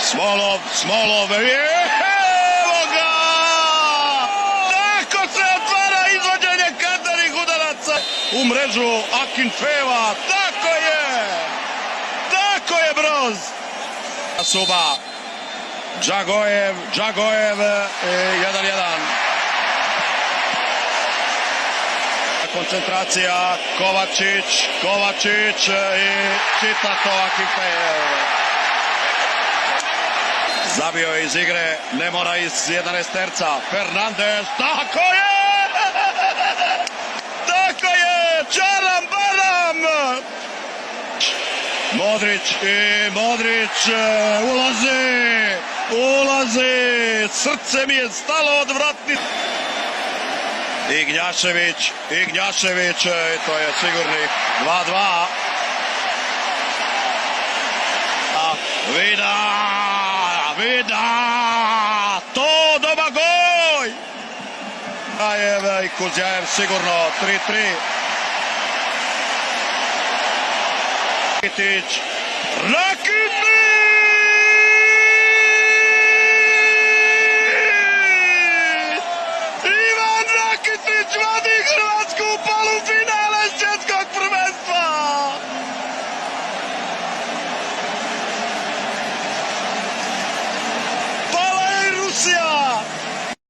Smolov, evo ga! Tako se otvara izvođenje kaznenih udaraca u mrežu Akinfeva, tako je Broz. Suba, Džagojev, 1-1. Koncentracija, Kovačić i čita to Akinfev. Zabio je iz igre, ne mora iz 11 terca. Fernandez, tako je, čaram baram. Modrić ulazi, srce mi je stalo od vratnice. Ignjašević, to je sigurni 2-2. Vida, to Domagoj! Rajev i Kuzjajev sigurno 3-3. Rakitic!